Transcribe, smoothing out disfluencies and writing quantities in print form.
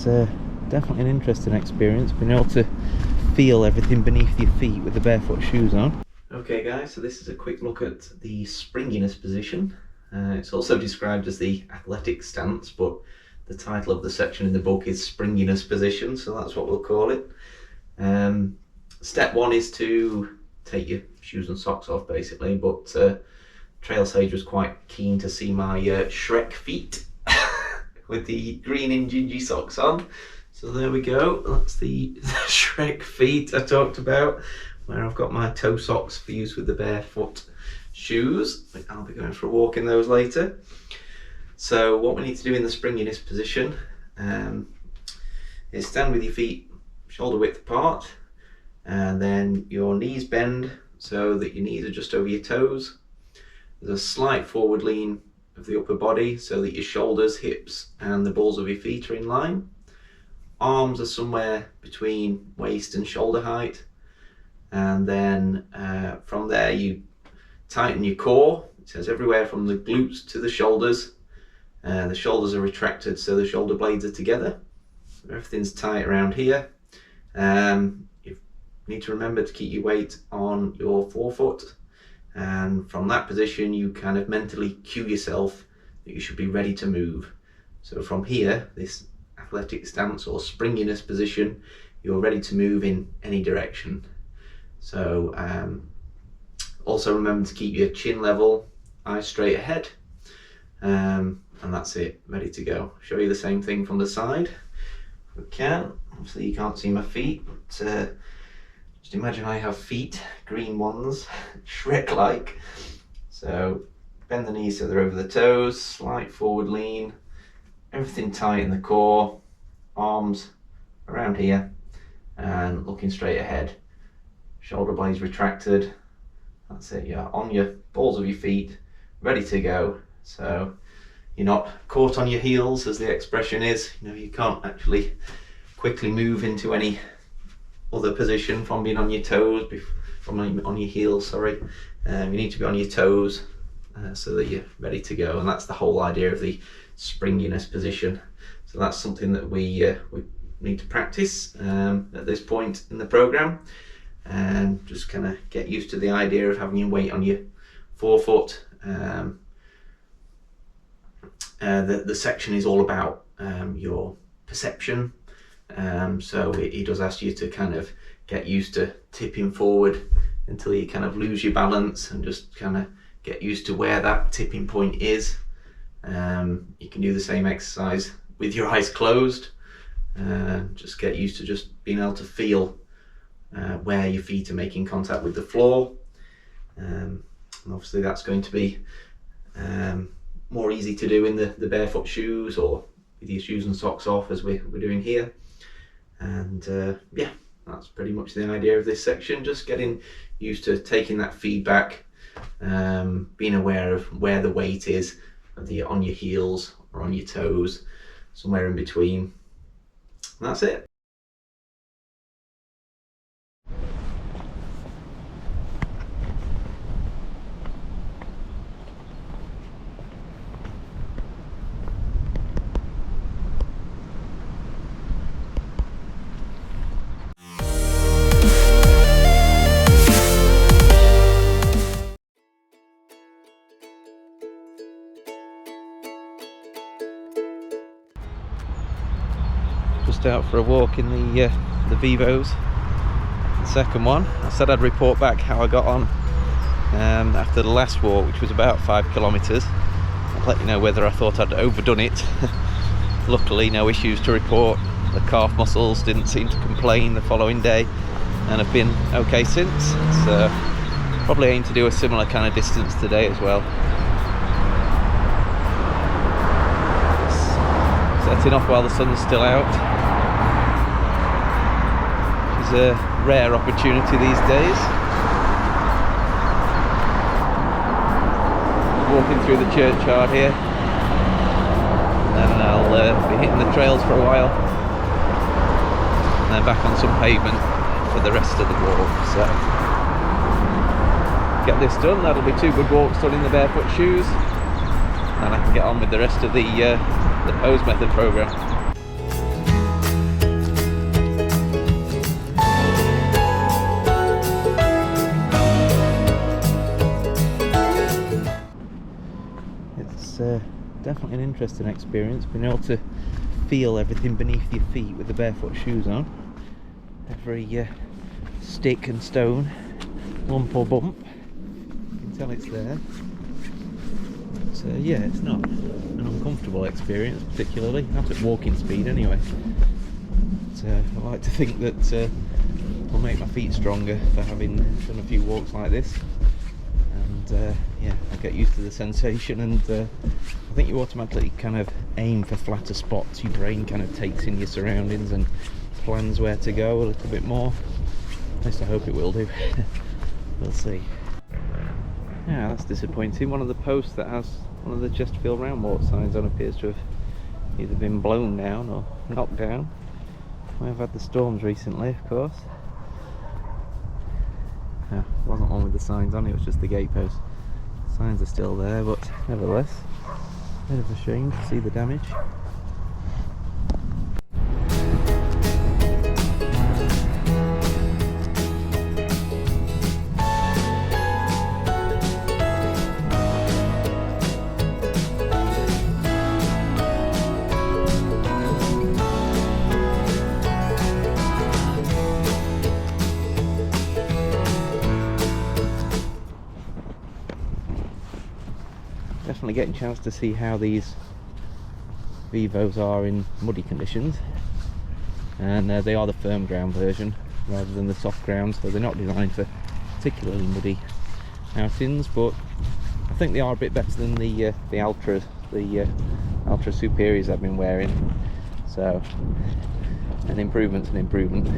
it's definitely an interesting experience, being able to feel everything beneath your feet with the barefoot shoes on. Okay guys, so this is a quick look at the springiness position. It's also described as the athletic stance, but the title of the section in the book is springiness position, so that's what we'll call it. Step one is to take your shoes and socks off basically, but Trail Sage was quite keen to see my Shrek feet with the green and gingy socks on. So there we go, that's the Shrek feet I talked about, where I've got my toe socks for use with the barefoot shoes. I'll be going for a walk in those later. So what we need to do in the springiness position is stand with your feet shoulder width apart, and then your knees bend so that your knees are just over your toes. There's a slight forward lean of the upper body so that your shoulders, hips and the balls of your feet are in line. Arms are somewhere between waist and shoulder height, and then from there you tighten your core. It says everywhere from the glutes to the shoulders. The shoulders are retracted so the shoulder blades are together. So everything's tight around here. You need to remember to keep your weight on your forefoot, and from that position you kind of mentally cue yourself that you should be ready to move. So from here, this athletic stance or springiness position, you're ready to move in any direction. So also remember to keep your chin level, eyes straight ahead, and that's it, ready to go. Show you the same thing from the side if we can. Obviously you can't see my feet, but just imagine I have feet, green ones, Shrek-like. So bend the knees so they're over the toes, slight forward lean, everything tight in the core, arms around here and looking straight ahead. Shoulder blades retracted. That's it, you're on your balls of your feet, ready to go. So you're not caught on your heels, as the expression is. You know, you can't actually quickly move into any other position from being on your toes, from on your heels, sorry. You need to be on your toes so that you're ready to go, and that's the whole idea of the springiness position. So that's something that we need to practice at this point in the program, and just kind of get used to the idea of having your weight on your forefoot. The section is all about your perception, so he does ask you to kind of get used to tipping forward until you kind of lose your balance and just kind of get used to where that tipping point is. You can do the same exercise with your eyes closed. Just get used to just being able to feel where your feet are making contact with the floor, and obviously that's going to be more easy to do in the barefoot shoes or with your shoes and socks off, as we're doing here. And yeah, that's pretty much the idea of this section, just getting used to taking that feedback, being aware of where the weight is, whether you're on your heels or on your toes, somewhere in between. And that's it. Just out for a walk in the Vivos, the second one. I said I'd report back how I got on after the last walk, which was about 5 kilometres. I'd let you know whether I thought I'd overdone it. Luckily no issues to report. The calf muscles didn't seem to complain the following day and have been okay since, so probably aim to do a similar kind of distance today as well. Setting off while the sun's still out, which is a rare opportunity these days. Walking through the churchyard here, and then I'll be hitting the trails for a while, and then back on some pavement for the rest of the walk. So get this done, that'll be 2 good walks done in the barefoot shoes, and I can get on with the rest of the pose method program. definitely an interesting experience, being able to feel everything beneath your feet with the barefoot shoes on. Every stick and stone, lump or bump, you can tell it's there. But yeah, it's not an uncomfortable experience particularly, not at walking speed anyway. But, I like to think that will make my feet stronger for having done a few walks like this. And yeah, I get used to the sensation, and I think you automatically kind of aim for flatter spots. Your brain kind of takes in your surroundings and plans where to go a little bit more. At least I hope it will do. We'll see. Yeah, that's disappointing. One of the posts that has one of the Chesterfield round walk signs on appears to have either been blown down or knocked down. We've had the storms recently, of course. Yeah, it wasn't one with the signs on, it was just the gatepost. Signs are still there, but nevertheless, a bit of a shame to see the damage. Definitely getting a chance to see how these Vivos are in muddy conditions, and they are the firm ground version rather than the soft ground, so they're not designed for particularly muddy outings, but I think they are a bit better than the Ultra Superiors I've been wearing, so an improvement's an improvement.